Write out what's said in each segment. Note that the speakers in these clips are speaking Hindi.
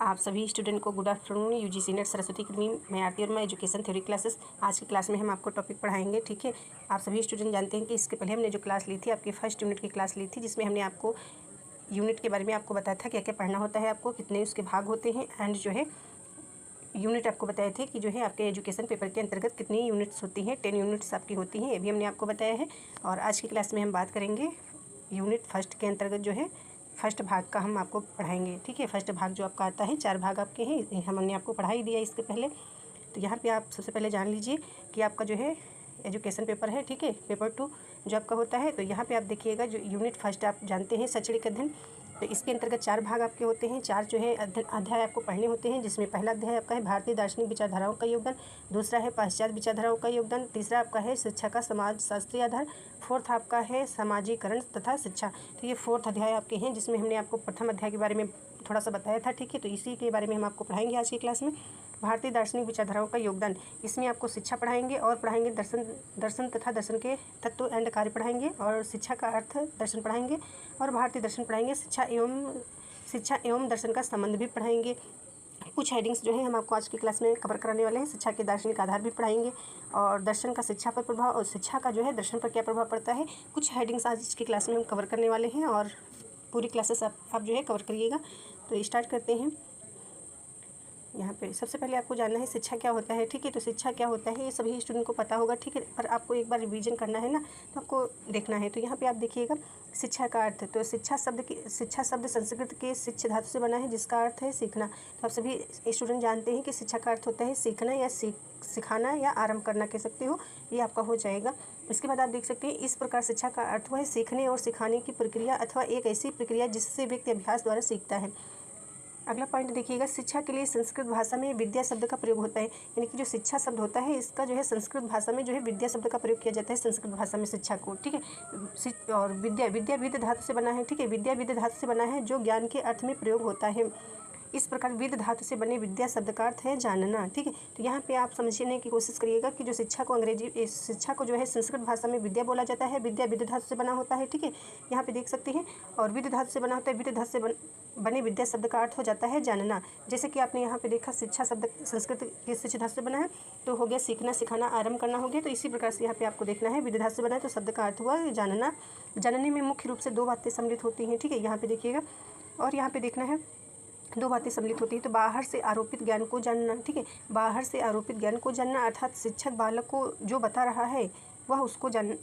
आप सभी स्टूडेंट को good afternoon. UGC net Saraswati academy में आरती और मैं एजुकेशन थ्योरी क्लासेस। आज की क्लास में हम आपको टॉपिक पढ़ाएंगे। ठीक है, आप सभी स्टूडेंट जानते हैं कि इसके पहले हमने जो क्लास ली थी, आपकी फर्स्ट यूनिट की क्लास ली थी, जिसमें हमने आपको यूनिट के बारे में आपको बताया था क्या क्या पढ़ना होता है, आपको कितने उसके भाग होते हैं, एंड जो है यूनिट आपको बताए थे कि जो है आपके एजुकेशन पेपर के अंतर्गत कितनी यूनिट्स होती हैं। 10 यूनिट्स आपकी होती हैं, ये भी हमने आपको बताया है। और आज की क्लास में हम बात करेंगे यूनिट फर्स्ट के अंतर्गत जो है फर्स्ट भाग का हम आपको पढ़ाएंगे। ठीक है, फर्स्ट भाग जो आपका आता है, 4 भाग आपके हैं, हमने आपको पढ़ा ही दिया इसके पहले। तो यहाँ पे आप सबसे पहले जान लीजिए कि आपका जो है एजुकेशन पेपर है। ठीक है, पेपर 2 जो आपका होता है, तो यहाँ पे आप देखिएगा जो यूनिट फर्स्ट आप जानते हैं शैक्षणिक अध्ययन, तो इसके अंतर्गत 4 भाग आपके होते हैं। 4 जो है अध्याय आपको पढ़ने होते हैं, जिसमें पहला अध्याय आपका है भारतीय दार्शनिक विचारधाराओं का योगदान, दूसरा है पाश्चात्य विचारधाराओं का योगदान, तीसरा आपका है शिक्षा का समाज शास्त्रीय आधार, फोर्थ आपका है सामाजिकरण तथा शिक्षा। तो ये फोर्थ अध्याय आपके हैं, जिसमें हमने आपको प्रथम अध्याय के बारे में थोड़ा सा बताया था। ठीक है, तो इसी के बारे में हम आपको पढ़ाएंगे आज की क्लास में। भारतीय दार्शनिक विचारधाराओं का योगदान, इसमें आपको शिक्षा पढ़ाएंगे और पढ़ाएंगे दर्शन तथा दर्शन के तत्व एंड कार्य पढ़ाएंगे, और शिक्षा का अर्थ दर्शन पढ़ाएंगे, और भारतीय दर्शन पढ़ाएंगे। शिक्षा एवं दर्शन का संबंध भी पढ़ाएंगे। कुछ हेडिंग्स जो है हम आपको आज की क्लास में कवर कराने वाले हैं। शिक्षा के दार्शनिक आधार भी पढ़ाएंगे, और दर्शन का शिक्षा पर प्रभाव, और शिक्षा का जो है दर्शन पर क्या प्रभाव पड़ता है, कुछ हेडिंग्स आज की क्लास में हम कवर करने वाले हैं, और पूरी क्लासेस आप जो है कवर करिएगा। तो स्टार्ट करते हैं। यहाँ पे सबसे पहले आपको जानना है शिक्षा क्या होता है। ठीक है, तो शिक्षा क्या होता है ये सभी स्टूडेंट को पता होगा। ठीक है, पर आपको एक बार रिवीजन करना है ना, तो आपको देखना है। तो यहाँ पे आप देखिएगा शिक्षा का अर्थ, तो शिक्षा शब्द संस्कृत के शिक्ष धातु से बना है, जिसका अर्थ है सीखना। तो आप सभी स्टूडेंट जानते हैं कि शिक्षा का अर्थ होता है सीखना, या सिखाना, या आरंभ करना कह सकते हो, ये आपका हो जाएगा। इसके बाद आप देख सकते हैं इस प्रकार शिक्षा का अर्थ हुआ है सीखने और सिखाने की प्रक्रिया, अथवा एक ऐसी प्रक्रिया जिससे व्यक्ति अभ्यास द्वारा सीखता है। अगला पॉइंट देखिएगा, शिक्षा के लिए संस्कृत भाषा में विद्या शब्द का प्रयोग होता है। यानी कि जो शिक्षा शब्द होता है, इसका जो है संस्कृत भाषा में जो है विद्या शब्द का प्रयोग किया जाता है संस्कृत भाषा में शिक्षा को। ठीक है, और विद्या विद धातु से बना है। ठीक है, विद्या विद धातु से बना है, जो ज्ञान के अर्थ में प्रयोग होता है। इस प्रकार विद धातु से बने विद्या शब्द का अर्थ है जानना। ठीक है, तो यहाँ पे आप समझने की कोशिश करिएगा कि जो शिक्षा को जो है संस्कृत भाषा में विद्या बोला जाता है, विद्या विद धातु से बना होता है। ठीक है, यहाँ पे देख सकते हैं, और विद धातु से बना होता है, विद धातु से बने विद्या शब्द का अर्थ हो जाता है जानना। जैसे कि आपने यहाँ पे देखा शिक्षा शब्द संस्कृत के शिक्ष धातु से बना है, तो हो गया सीखना, सिखाना, आरंभ करना हो गया। तो इसी प्रकार से यहाँ पे आपको देखना है विद धातु से बना है, तो शब्द का अर्थ हुआ जानना। जानने में मुख्य रूप से 2 बातें सम्मिलित होती हैं। ठीक है, यहाँ पे देखिएगा, और यहाँ पे देखना है 2 बातें सम्मिलित होती है। तो बाहर से आरोपित ज्ञान को जानना। ठीक है, बाहर से आरोपित ज्ञान को जानना, अर्थात शिक्षक बालक को जो बता रहा है वह उसको जाने,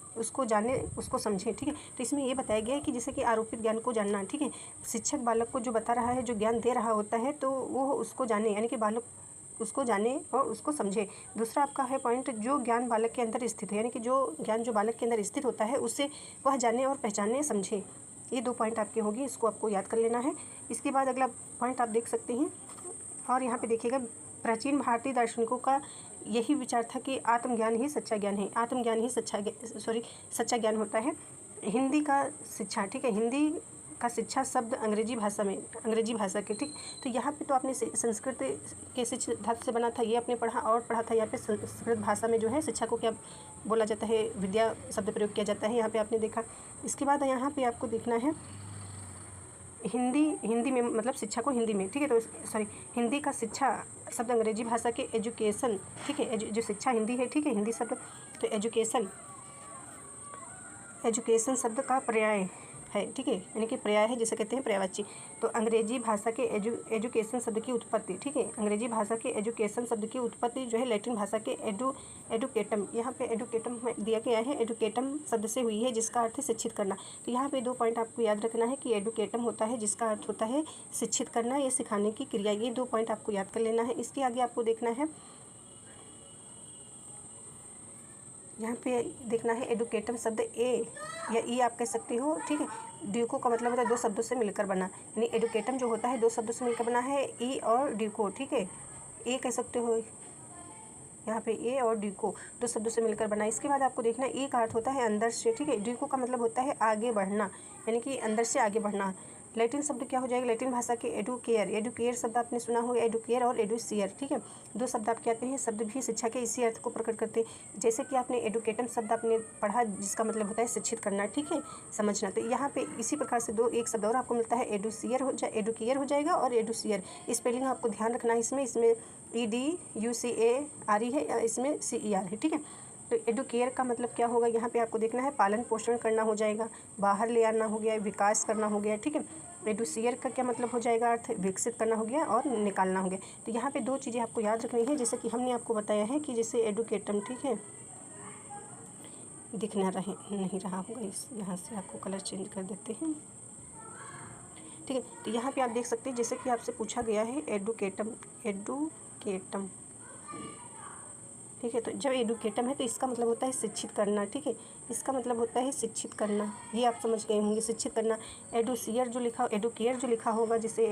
उसको समझे। ठीक है, तो इसमें ये बताया गया है कि जैसे कि आरोपित ज्ञान को जानना। ठीक है, शिक्षक बालक को जो बता रहा है, जो ज्ञान दे रहा होता है, तो वो उसको जाने, यानी कि बालक उसको जाने और उसको समझे। दूसरा आपका है पॉइंट, जो ज्ञान बालक के अंदर स्थित है, यानी कि जो ज्ञान जो बालक के अंदर स्थित होता है, उससे वह जाने और पहचाने, समझे। ये 2 पॉइंट आपके होगी, इसको आपको याद कर लेना है। इसके बाद अगला पॉइंट आप देख सकते हैं, और यहाँ पे देखिएगा प्राचीन भारतीय दार्शनिकों का यही विचार था कि आत्मज्ञान ही सच्चा ज्ञान है, आत्मज्ञान ही सच्चा ज्ञान होता है। हिंदी का शिक्षा, ठीक है, हिंदी का शिक्षा शब्द अंग्रेजी भाषा के। ठीक, तो यहाँ पे तो आपने संस्कृत के शिक्ष धातु से बना था, ये आपने पढ़ा, और पढ़ा था यहाँ पे संस्कृत भाषा में जो है शिक्षा को क्या बोला जाता है, विद्या शब्द प्रयोग किया जाता है, यहाँ पे आपने देखा। इसके बाद यहाँ पे आपको देखना है हिंदी में मतलब शिक्षा को हिंदी में। ठीक है, तो हिंदी का शिक्षा शब्द अंग्रेजी भाषा के एजुकेशन। ठीक है, जो शिक्षा हिंदी है, ठीक है, हिंदी शब्द, तो एजुकेशन शब्द का पर्याय है। ठीक है, यानी कि पर्याय है, जिसे कहते हैं पर्यायवाची। तो अंग्रेजी भाषा के एजुकेशन शब्द की उत्पत्ति। ठीक है, अंग्रेजी भाषा के एजुकेशन शब्द की उत्पत्ति जो है लैटिन भाषा के एडुकेटम, यहाँ पे एडुकेटम दिया गया है, एडुकेटम शब्द से हुई है, जिसका अर्थ है शिक्षित करना। तो यहाँ पे 2 पॉइंट आपको याद रखना है कि एडुकेटम होता है, जिसका अर्थ होता है शिक्षित करना या सिखाने की क्रिया। ये 2 पॉइंट आपको याद कर लेना है। इसके आगे आपको देखना है, यहाँ पे देखना है एडुकेटम शब्द ए या ई आप कह सकते हो। ठीक है, ड्यूको का मतलब होता है 2 शब्दों से मिलकर बना, यानी एडुकेटम जो होता है 2 शब्दों से मिलकर बना है, ई और ड्यूको। ठीक है, ए कह सकते हो, यहाँ पे ए और ड्यूको 2 शब्दों से मिलकर बना। इसके बाद आपको देखना है ए का अर्थ होता है अंदर से। ठीक है, ड्यूको का मतलब होता है आगे बढ़ना, यानी कि अंदर से आगे बढ़ना। लैटिन शब्द क्या हो जाएगा, लैटिन भाषा के एडुकेयर, एडुकेयर शब्द आपने सुना होगा, एडुकेयर और एडुसियर, ठीक है, दो शब्द आपके आते हैं, शब्द भी शिक्षा के इसी अर्थ को प्रकट करते हैं। जैसे कि आपने एडुकेटम शब्द आपने पढ़ा जिसका मतलब होता है शिक्षित करना, ठीक है, समझना। तो यहाँ पे इसी प्रकार से एक शब्द और आपको मिलता है, एडुकेयर हो जाएगा और एडुसियर। स्पेलिंग आपको ध्यान रखना है, इसमें EDUCARE है, इसमें CER है, ठीक है। तो एडुकेयर का मतलब क्या होगा, यहाँ पे आपको देखना है, पालन पोषण करना हो जाएगा, बाहर ले आना हो गया, विकास करना हो गया, ठीक है। एडुसियर का क्या मतलब हो जाएगा, अर्थ विकसित करना हो गया और निकालना हो गया। तो यहाँ पे दो चीज़ें आपको याद रखनी है, जैसे कि हमने आपको बताया है कि जैसे एडुकेटम, ठीक है, दिखना नहीं रहा होगा, इस यहाँ से आपको कलर चेंज कर देते हैं, ठीक है। तो यहाँ पे आप देख सकते हैं, जैसे कि आपसे पूछा गया है एडुकेटम, ठीक है। तो जब एडुकेटम है तो इसका मतलब होता है शिक्षित करना, ठीक है, इसका मतलब होता है शिक्षित करना, ये आप समझ गए होंगे, शिक्षित करना। एडुसियर जो लिखा, एडुकेयर जो लिखा होगा, जैसे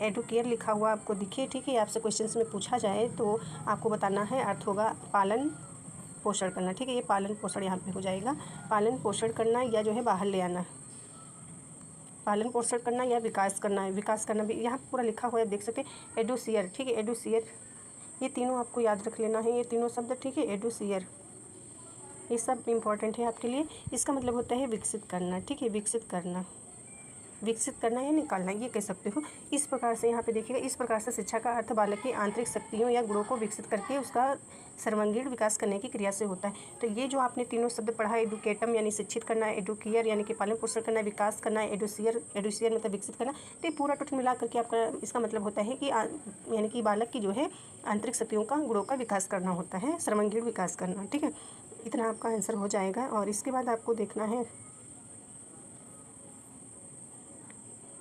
एडुकेयर लिखा हुआ आपको दिखे, ठीक है, आपसे क्वेश्चंस में पूछा जाए तो आपको बताना है, अर्थ होगा पालन पोषण करना, ठीक है, ये पालन पोषण यहाँ पे हो जाएगा, पालन पोषण करना या जो है बाहर ले आना, पालन पोषण करना या विकास करना है, विकास करना भी यहाँ पूरा लिखा हुआ है, देख सकते हैं। एडुसियर, ठीक है, एडुसियर, ये तीनों आपको याद रख लेना है, ये तीनों शब्द, ठीक है, एडुसियर, ये सब इम्पॉर्टेंट है आपके लिए। इसका मतलब होता है विकसित करना, ठीक है, विकसित करना, विकसित करना या निकालना, ये कह सकते हो। इस प्रकार से यहाँ पे देखिएगा, इस प्रकार से शिक्षा का अर्थ बालक की आंतरिक शक्तियों या गुणों को विकसित करके उसका सर्वांगीण विकास करने की क्रिया से होता है। तो ये जो आपने तीनों शब्द पढ़ा, एडुकेटम यानी शिक्षित करना, एडुकेयर यानी कि पालन पोषण करना, विकास करना, एडुसियर मतलब विकसित करना, तो ये पूरा टोटल मिला करके आपका इसका मतलब होता है कि यानी कि बालक की जो है आंतरिक शक्तियों का, गुणों का विकास करना होता है, सर्वांगीण विकास करना, ठीक है। इतना आपका आंसर हो जाएगा। और इसके बाद आपको देखना है,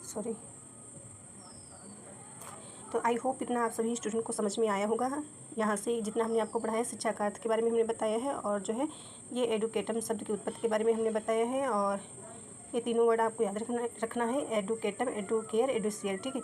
सॉरी, तो आई होप इतना आप सभी स्टूडेंट को समझ में आया होगा। यहाँ से जितना हमने आपको पढ़ाया, शिक्षा का अर्थ के बारे में हमने बताया है, और जो है ये एडुकेटम शब्द की उत्पत्ति के बारे में हमने बताया है, और ये तीनों वर्ड आपको याद रखना है, एडुकेटम, एडुकेयर, एडुसियर, ठीक है।